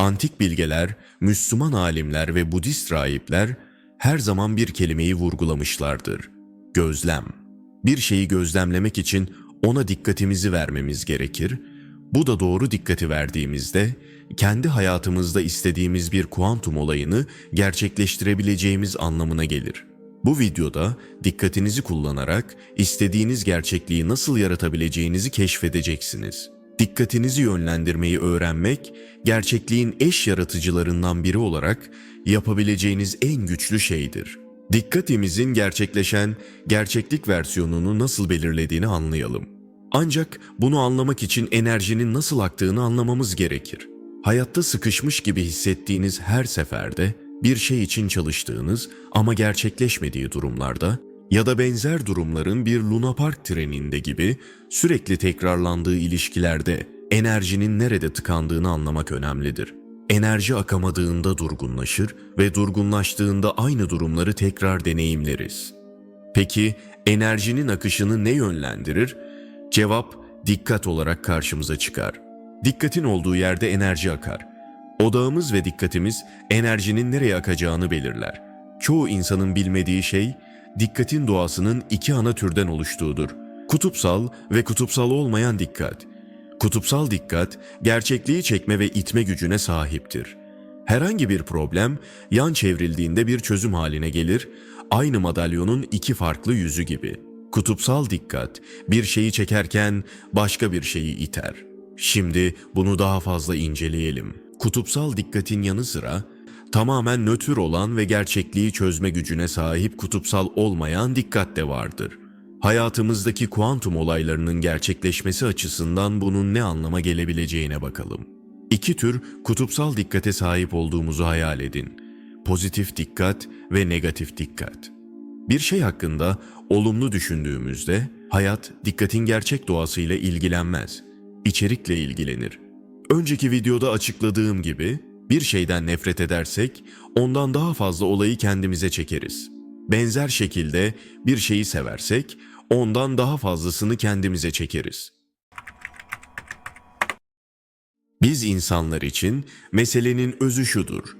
Antik bilgeler, Müslüman alimler ve Budist rahipler her zaman bir kelimeyi vurgulamışlardır. Gözlem. Bir şeyi gözlemlemek için ona dikkatimizi vermemiz gerekir. Bu da doğru dikkati verdiğimizde kendi hayatımızda istediğimiz bir kuantum olayını gerçekleştirebileceğimiz anlamına gelir. Bu videoda dikkatinizi kullanarak istediğiniz gerçekliği nasıl yaratabileceğinizi keşfedeceksiniz. Dikkatinizi yönlendirmeyi öğrenmek, gerçekliğin eş yaratıcılarından biri olarak yapabileceğiniz en güçlü şeydir. Dikkatimizin gerçekleşen gerçeklik versiyonunu nasıl belirlediğini anlayalım. Ancak bunu anlamak için enerjinin nasıl aktığını anlamamız gerekir. Hayatta sıkışmış gibi hissettiğiniz her seferde, bir şey için çalıştığınız ama gerçekleşmediği durumlarda ya da benzer durumların bir Luna Park treninde gibi sürekli tekrarlandığı ilişkilerde enerjinin nerede tıkandığını anlamak önemlidir. Enerji akamadığında durgunlaşır ve durgunlaştığında aynı durumları tekrar deneyimleriz. Peki enerjinin akışını ne yönlendirir? Cevap dikkat olarak karşımıza çıkar. Dikkatin olduğu yerde enerji akar. Odağımız ve dikkatimiz enerjinin nereye akacağını belirler. Çoğu insanın bilmediği şey, dikkatin doğasının iki ana türden oluştuğudur. Kutupsal ve kutupsal olmayan dikkat. Kutupsal dikkat, gerçekliği çekme ve itme gücüne sahiptir. Herhangi bir problem, yan çevrildiğinde bir çözüm haline gelir, aynı madalyonun iki farklı yüzü gibi. Kutupsal dikkat, bir şeyi çekerken başka bir şeyi iter. Şimdi bunu daha fazla inceleyelim. Kutupsal dikkatin yanı sıra, tamamen nötr olan ve gerçekliği çözme gücüne sahip kutupsal olmayan dikkat de vardır. Hayatımızdaki kuantum olaylarının gerçekleşmesi açısından bunun ne anlama gelebileceğine bakalım. İki tür kutupsal dikkate sahip olduğumuzu hayal edin. Pozitif dikkat ve negatif dikkat. Bir şey hakkında olumlu düşündüğümüzde hayat dikkatin gerçek doğasıyla ilgilenmez, içerikle ilgilenir. Önceki videoda açıkladığım gibi bir şeyden nefret edersek ondan daha fazla olayı kendimize çekeriz. Benzer şekilde bir şeyi seversek ondan daha fazlasını kendimize çekeriz. Biz insanlar için meselenin özü şudur.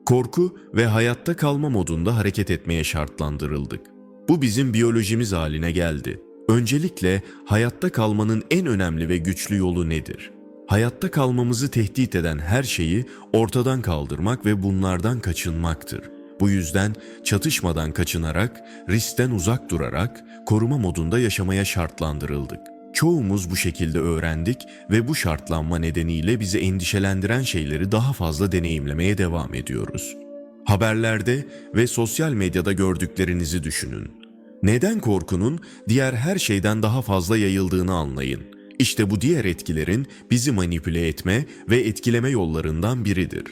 Korku ve hayatta kalma modunda hareket etmeye şartlandırıldık. Bu bizim biyolojimiz haline geldi. Öncelikle hayatta kalmanın en önemli ve güçlü yolu nedir? Hayatta kalmamızı tehdit eden her şeyi ortadan kaldırmak ve bunlardan kaçınmaktır. Bu yüzden çatışmadan kaçınarak, riskten uzak durarak koruma modunda yaşamaya şartlandırıldık. Çoğumuz bu şekilde öğrendik ve bu şartlanma nedeniyle bizi endişelendiren şeyleri daha fazla deneyimlemeye devam ediyoruz. Haberlerde ve sosyal medyada gördüklerinizi düşünün. Neden korkunun diğer her şeyden daha fazla yayıldığını anlayın. İşte bu diğer etkilerin bizi manipüle etme ve etkileme yollarından biridir.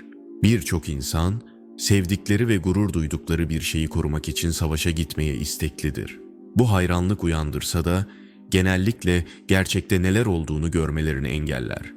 Birçok insan, sevdikleri ve gurur duydukları bir şeyi korumak için savaşa gitmeye isteklidir. Bu hayranlık uyandırsa da genellikle gerçekte neler olduğunu görmelerini engeller.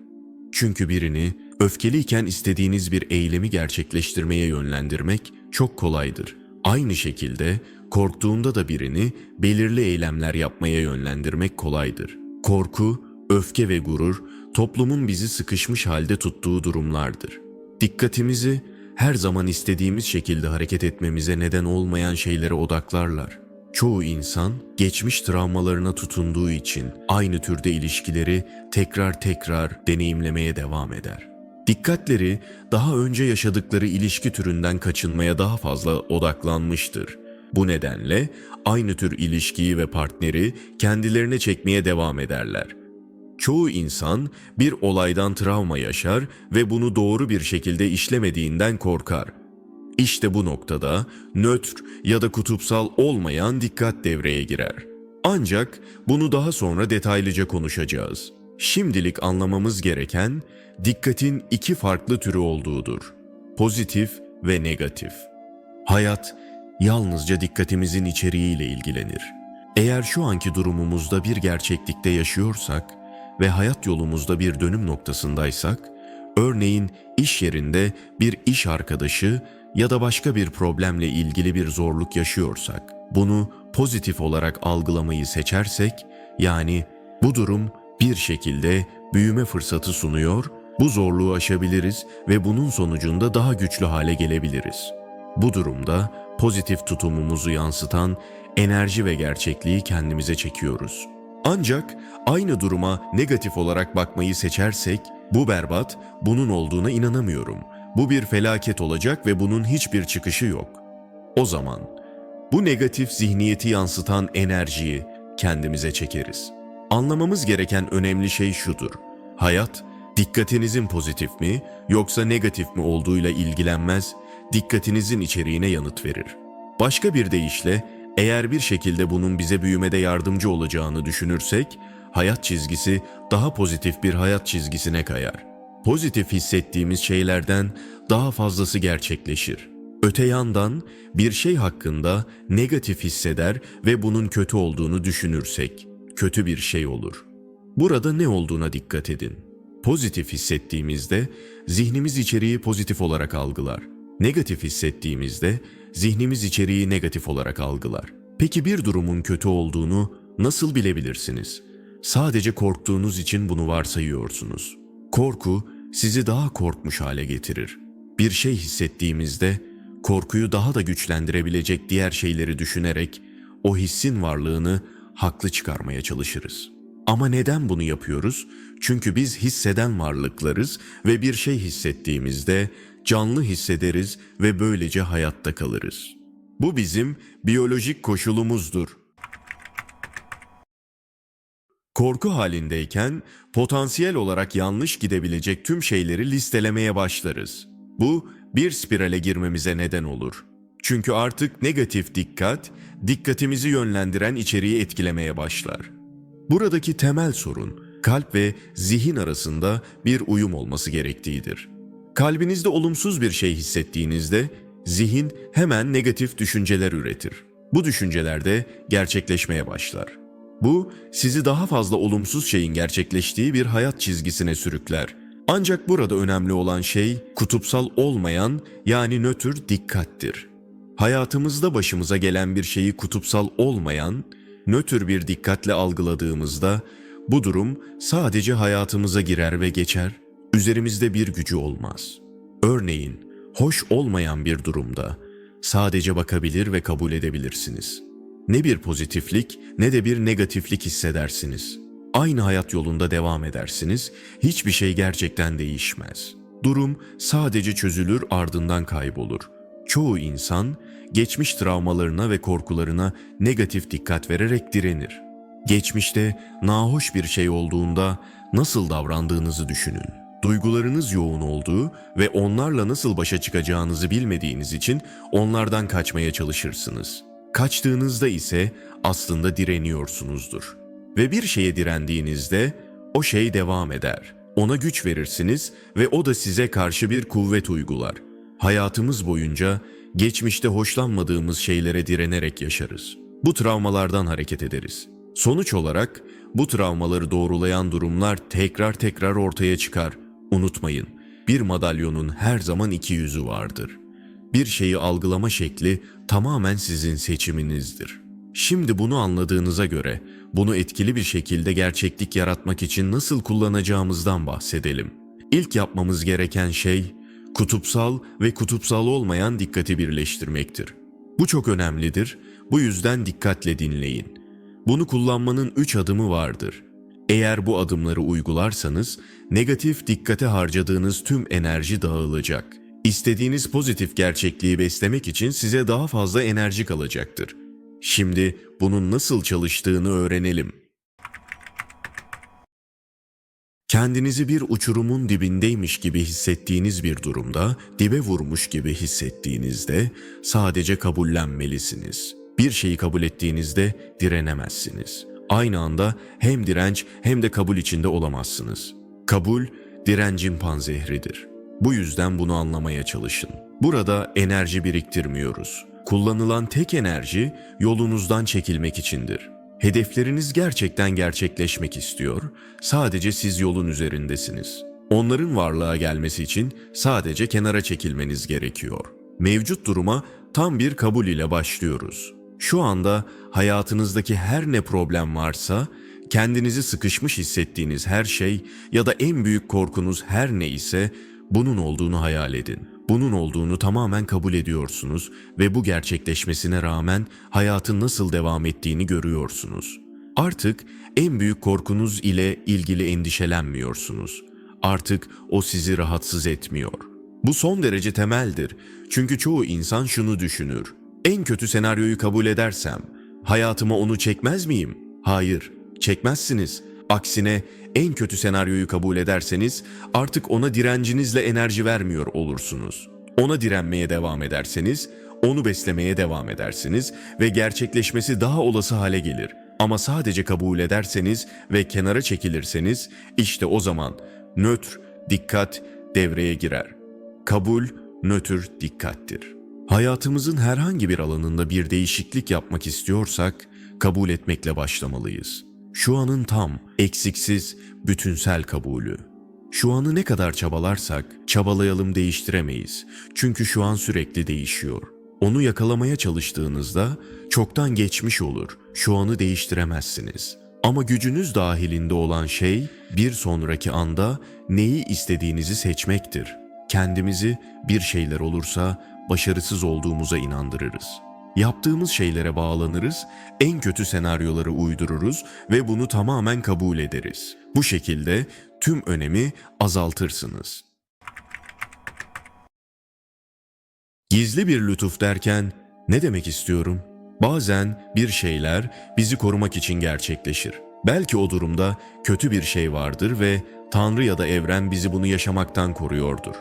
Çünkü birini öfkeliyken istediğiniz bir eylemi gerçekleştirmeye yönlendirmek çok kolaydır. Aynı şekilde korktuğunda da birini belirli eylemler yapmaya yönlendirmek kolaydır. Korku, öfke ve gurur toplumun bizi sıkışmış halde tuttuğu durumlardır. Dikkatimizi her zaman istediğimiz şekilde hareket etmemize neden olmayan şeylere odaklarlar. Çoğu insan geçmiş travmalarına tutunduğu için aynı türde ilişkileri tekrar deneyimlemeye devam eder. Dikkatleri daha önce yaşadıkları ilişki türünden kaçınmaya daha fazla odaklanmıştır. Bu nedenle aynı tür ilişkiyi ve partneri kendilerine çekmeye devam ederler. Çoğu insan bir olaydan travma yaşar ve bunu doğru bir şekilde işlemediğinden korkar. İşte bu noktada nötr ya da kutupsal olmayan dikkat devreye girer. Ancak bunu daha sonra detaylıca konuşacağız. Şimdilik anlamamız gereken dikkatin iki farklı türü olduğudur. Pozitif ve negatif. Hayat yalnızca dikkatimizin içeriğiyle ilgilenir. Eğer şu anki durumumuzda bir gerçeklikte yaşıyorsak ve hayat yolumuzda bir dönüm noktasındaysak, örneğin iş yerinde bir iş arkadaşı ya da başka bir problemle ilgili bir zorluk yaşıyorsak, bunu pozitif olarak algılamayı seçersek, yani bu durum bir şekilde büyüme fırsatı sunuyor Bu zorluğu aşabiliriz ve bunun sonucunda daha güçlü hale gelebiliriz. Bu durumda pozitif tutumumuzu yansıtan enerji ve gerçekliği kendimize çekiyoruz. Ancak aynı duruma negatif olarak bakmayı seçersek, bu berbat, bunun olduğuna inanamıyorum. Bu bir felaket olacak ve bunun hiçbir çıkışı yok. O zaman bu negatif zihniyeti yansıtan enerjiyi kendimize çekeriz. Anlamamız gereken önemli şey şudur. Hayat, dikkatinizin pozitif mi yoksa negatif mi olduğuyla ilgilenmez, dikkatinizin içeriğine yanıt verir. Başka bir deyişle, eğer bir şekilde bunun bize büyümede yardımcı olacağını düşünürsek, hayat çizgisi daha pozitif bir hayat çizgisine kayar. Pozitif hissettiğimiz şeylerden daha fazlası gerçekleşir. Öte yandan bir şey hakkında negatif hisseder ve bunun kötü olduğunu düşünürsek, kötü bir şey olur. Burada ne olduğuna dikkat edin. Pozitif hissettiğimizde zihnimiz içeriği pozitif olarak algılar. Negatif hissettiğimizde zihnimiz içeriği negatif olarak algılar. Peki bir durumun kötü olduğunu nasıl bilebilirsiniz? Sadece korktuğunuz için bunu varsayıyorsunuz. Korku sizi daha korkmuş hale getirir. Bir şey hissettiğimizde korkuyu daha da güçlendirebilecek diğer şeyleri düşünerek o hissin varlığını haklı çıkarmaya çalışırız. Ama neden bunu yapıyoruz? Çünkü biz hisseden varlıklarız ve bir şey hissettiğimizde canlı hissederiz ve böylece hayatta kalırız. Bu bizim biyolojik koşulumuzdur. Korku halindeyken potansiyel olarak yanlış gidebilecek tüm şeyleri listelemeye başlarız. Bu bir spirale girmemize neden olur. Çünkü artık negatif dikkat, dikkatimizi yönlendiren içeriği etkilemeye başlar. Buradaki temel sorun, kalp ve zihin arasında bir uyum olması gerektiğidir. Kalbinizde olumsuz bir şey hissettiğinizde, zihin hemen negatif düşünceler üretir. Bu düşünceler de gerçekleşmeye başlar. Bu, sizi daha fazla olumsuz şeyin gerçekleştiği bir hayat çizgisine sürükler. Ancak burada önemli olan şey, kutupsal olmayan, yani nötr dikkattir. Hayatımızda başımıza gelen bir şeyi kutupsal olmayan, nötr bir dikkatle algıladığımızda, bu durum sadece hayatımıza girer ve geçer, üzerimizde bir gücü olmaz. Örneğin, hoş olmayan bir durumda sadece bakabilir ve kabul edebilirsiniz. Ne bir pozitiflik ne de bir negatiflik hissedersiniz. Aynı hayat yolunda devam edersiniz, hiçbir şey gerçekten değişmez. Durum sadece çözülür, ardından kaybolur. Çoğu insan geçmiş travmalarına ve korkularına negatif dikkat vererek direnir. Geçmişte nahoş bir şey olduğunda nasıl davrandığınızı düşünün. Duygularınız yoğun olduğu ve onlarla nasıl başa çıkacağınızı bilmediğiniz için onlardan kaçmaya çalışırsınız. Kaçtığınızda ise aslında direniyorsunuzdur. Ve bir şeye direndiğinizde o şey devam eder. Ona güç verirsiniz ve o da size karşı bir kuvvet uygular. Hayatımız boyunca geçmişte hoşlanmadığımız şeylere direnerek yaşarız. Bu travmalardan hareket ederiz. Sonuç olarak bu travmaları doğrulayan durumlar tekrar tekrar ortaya çıkar. Unutmayın, bir madalyonun her zaman iki yüzü vardır. Bir şeyi algılama şekli tamamen sizin seçiminizdir. Şimdi bunu anladığınıza göre bunu etkili bir şekilde gerçeklik yaratmak için nasıl kullanacağımızdan bahsedelim. İlk yapmamız gereken şey kutupsal ve kutupsal olmayan dikkati birleştirmektir. Bu çok önemlidir. Bu yüzden dikkatle dinleyin. Bunu kullanmanın 3 adımı vardır. Eğer bu adımları uygularsanız negatif dikkate harcadığınız tüm enerji dağılacak. İstediğiniz pozitif gerçekliği beslemek için size daha fazla enerji kalacaktır. Şimdi bunun nasıl çalıştığını öğrenelim. Kendinizi bir uçurumun dibindeymiş gibi hissettiğiniz bir durumda, dibe vurmuş gibi hissettiğinizde sadece kabullenmelisiniz. Bir şeyi kabul ettiğinizde direnemezsiniz. Aynı anda hem direnç hem de kabul içinde olamazsınız. Kabul, direncin panzehridir. Bu yüzden bunu anlamaya çalışın. Burada enerji biriktirmiyoruz. Kullanılan tek enerji yolunuzdan çekilmek içindir. Hedefleriniz gerçekten gerçekleşmek istiyor, sadece siz yolun üzerindesiniz. Onların varlığa gelmesi için sadece kenara çekilmeniz gerekiyor. Mevcut duruma tam bir kabul ile başlıyoruz. Şu anda hayatınızdaki her ne problem varsa Kendinizi sıkışmış hissettiğiniz her şey ya da en büyük korkunuz her ne ise bunun olduğunu hayal edin. Bunun olduğunu tamamen kabul ediyorsunuz ve bu gerçekleşmesine rağmen hayatın nasıl devam ettiğini görüyorsunuz. Artık en büyük korkunuz ile ilgili endişelenmiyorsunuz. Artık o sizi rahatsız etmiyor. Bu son derece temeldir. Çünkü çoğu insan şunu düşünür: en kötü senaryoyu kabul edersem hayatıma onu çekmez miyim? Hayır, çekmezsiniz. Aksine en kötü senaryoyu kabul ederseniz artık ona direncinizle enerji vermiyor olursunuz. Ona direnmeye devam ederseniz, onu beslemeye devam edersiniz ve gerçekleşmesi daha olası hale gelir. Ama sadece kabul ederseniz ve kenara çekilirseniz işte o zaman nötr, dikkat devreye girer. Kabul, nötr, dikkattir. Hayatımızın herhangi bir alanında bir değişiklik yapmak istiyorsak kabul etmekle başlamalıyız. Şu anın tam, eksiksiz, bütünsel kabulü. Şu anı ne kadar çabalarsak çabalayalım değiştiremeyiz. Çünkü şu an sürekli değişiyor. Onu yakalamaya çalıştığınızda çoktan geçmiş olur. Şu anı değiştiremezsiniz. Ama gücünüz dahilinde olan şey bir sonraki anda neyi istediğinizi seçmektir. Kendimizi bir şeyler olursa başarısız olduğumuza inandırırız. Yaptığımız şeylere bağlanırız, en kötü senaryoları uydururuz ve bunu tamamen kabul ederiz. Bu şekilde tüm önemi azaltırsınız. Gizli bir lütuf derken ne demek istiyorum? Bazen bir şeyler bizi korumak için gerçekleşir. Belki o durumda kötü bir şey vardır ve Tanrı ya da evren bizi bunu yaşamaktan koruyordur.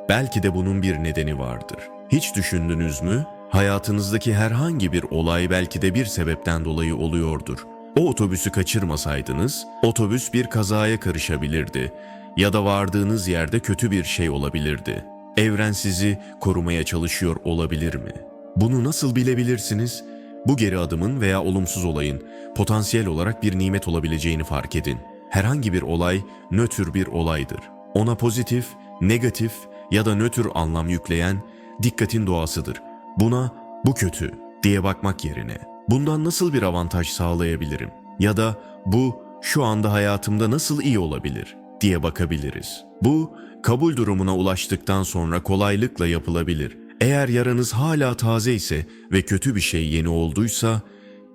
Belki de bunun bir nedeni vardır. Hiç düşündünüz mü? Hayatınızdaki herhangi bir olay belki de bir sebepten dolayı oluyordur. O otobüsü kaçırmasaydınız, otobüs bir kazaya karışabilirdi ya da vardığınız yerde kötü bir şey olabilirdi. Evren sizi korumaya çalışıyor olabilir mi? Bunu nasıl bilebilirsiniz? Bu geri adımın veya olumsuz olayın potansiyel olarak bir nimet olabileceğini fark edin. Herhangi bir olay nötr bir olaydır. Ona pozitif, negatif ya da nötr anlam yükleyen dikkatin doğasıdır. Buna bu kötü diye bakmak yerine bundan nasıl bir avantaj sağlayabilirim ya da bu şu anda hayatımda nasıl iyi olabilir diye bakabiliriz. Bu kabul durumuna ulaştıktan sonra kolaylıkla yapılabilir. Eğer yaranız hala taze ise ve kötü bir şey yeni olduysa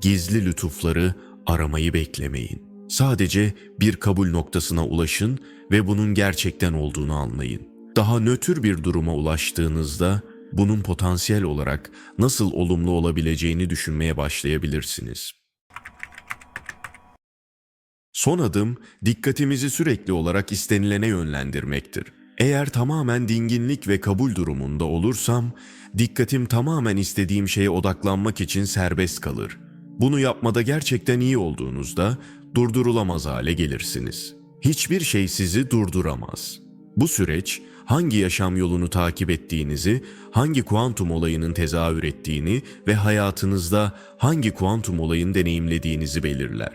gizli lütufları aramayı beklemeyin. Sadece bir kabul noktasına ulaşın ve bunun gerçekten olduğunu anlayın. Daha nötr bir duruma ulaştığınızda bunun potansiyel olarak nasıl olumlu olabileceğini düşünmeye başlayabilirsiniz. Son adım dikkatimizi sürekli olarak istenilene yönlendirmektir. Eğer tamamen dinginlik ve kabul durumunda olursam, dikkatim tamamen istediğim şeye odaklanmak için serbest kalır. Bunu yapmada gerçekten iyi olduğunuzda durdurulamaz hale gelirsiniz. Hiçbir şey sizi durduramaz. Bu süreç hangi yaşam yolunu takip ettiğinizi, hangi kuantum olayının tezahür ettiğini ve hayatınızda hangi kuantum olayın deneyimlediğinizi belirler.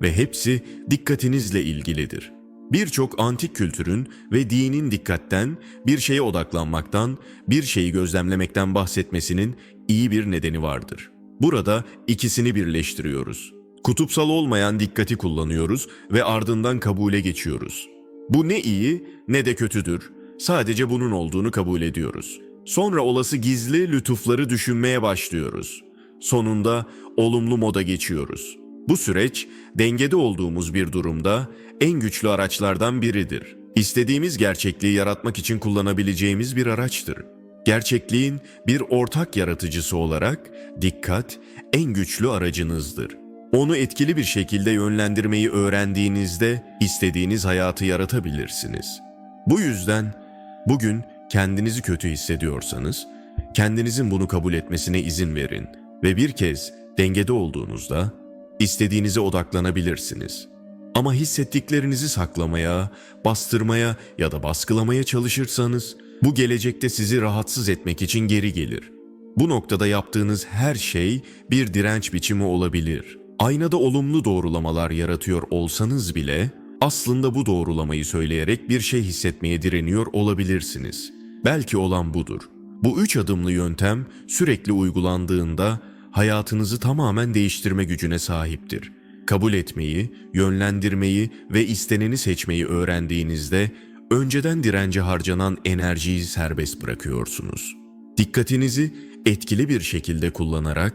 Ve hepsi dikkatinizle ilgilidir. Birçok antik kültürün ve dinin dikkatten, bir şeye odaklanmaktan, bir şeyi gözlemlemekten bahsetmesinin iyi bir nedeni vardır. Burada ikisini birleştiriyoruz. Kutupsal olmayan dikkati kullanıyoruz ve ardından kabule geçiyoruz. Bu ne iyi ne de kötüdür. Sadece bunun olduğunu kabul ediyoruz. Sonra olası gizli lütufları düşünmeye başlıyoruz. Sonunda olumlu moda geçiyoruz. Bu süreç dengede olduğumuz bir durumda en güçlü araçlardan biridir. İstediğimiz gerçekliği yaratmak için kullanabileceğimiz bir araçtır. Gerçekliğin bir ortak yaratıcısı olarak dikkat en güçlü aracınızdır. Onu etkili bir şekilde yönlendirmeyi öğrendiğinizde istediğiniz hayatı yaratabilirsiniz. Bu yüzden bugün kendinizi kötü hissediyorsanız, kendinizin bunu kabul etmesine izin verin ve bir kez dengede olduğunuzda istediğinize odaklanabilirsiniz. Ama hissettiklerinizi saklamaya, bastırmaya ya da baskılamaya çalışırsanız, bu gelecekte sizi rahatsız etmek için geri gelir. Bu noktada yaptığınız her şey bir direnç biçimi olabilir. Aynada olumlu doğrulamalar yaratıyor olsanız bile, aslında bu doğrulamayı söyleyerek bir şey hissetmeye direniyor olabilirsiniz. Belki olan budur. Bu 3 adımlı yöntem sürekli uygulandığında hayatınızı tamamen değiştirme gücüne sahiptir. Kabul etmeyi, yönlendirmeyi ve isteneni seçmeyi öğrendiğinizde önceden dirence harcanan enerjiyi serbest bırakıyorsunuz. Dikkatinizi etkili bir şekilde kullanarak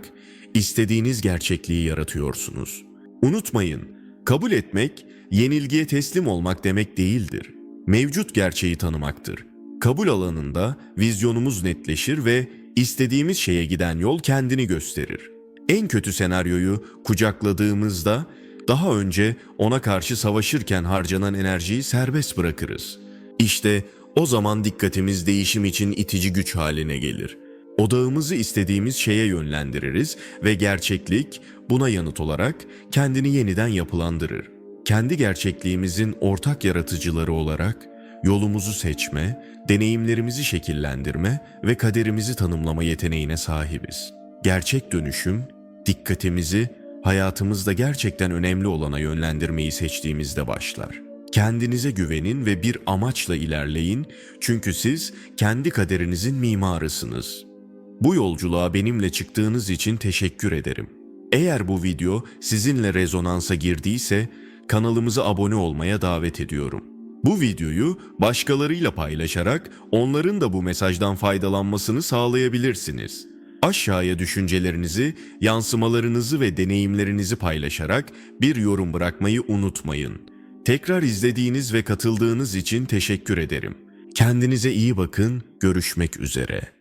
istediğiniz gerçekliği yaratıyorsunuz. Unutmayın, kabul etmek yenilgiye teslim olmak demek değildir. Mevcut gerçeği tanımaktır. Kabul alanında vizyonumuz netleşir ve istediğimiz şeye giden yol kendini gösterir. En kötü senaryoyu kucakladığımızda daha önce ona karşı savaşırken harcanan enerjiyi serbest bırakırız. İşte o zaman dikkatimiz değişim için itici güç haline gelir. Odağımızı istediğimiz şeye yönlendiririz ve gerçeklik buna yanıt olarak kendini yeniden yapılandırır. Kendi gerçekliğimizin ortak yaratıcıları olarak yolumuzu seçme, deneyimlerimizi şekillendirme ve kaderimizi tanımlama yeteneğine sahibiz. Gerçek dönüşüm, dikkatimizi hayatımızda gerçekten önemli olana yönlendirmeyi seçtiğimizde başlar. Kendinize güvenin ve bir amaçla ilerleyin çünkü siz kendi kaderinizin mimarısınız. Bu yolculuğa benimle çıktığınız için teşekkür ederim. Eğer bu video sizinle rezonansa girdiyse kanalımıza abone olmaya davet ediyorum. Bu videoyu başkalarıyla paylaşarak onların da bu mesajdan faydalanmasını sağlayabilirsiniz. Aşağıya düşüncelerinizi, yansımalarınızı ve deneyimlerinizi paylaşarak bir yorum bırakmayı unutmayın. Tekrar izlediğiniz ve katıldığınız için teşekkür ederim. Kendinize iyi bakın, görüşmek üzere.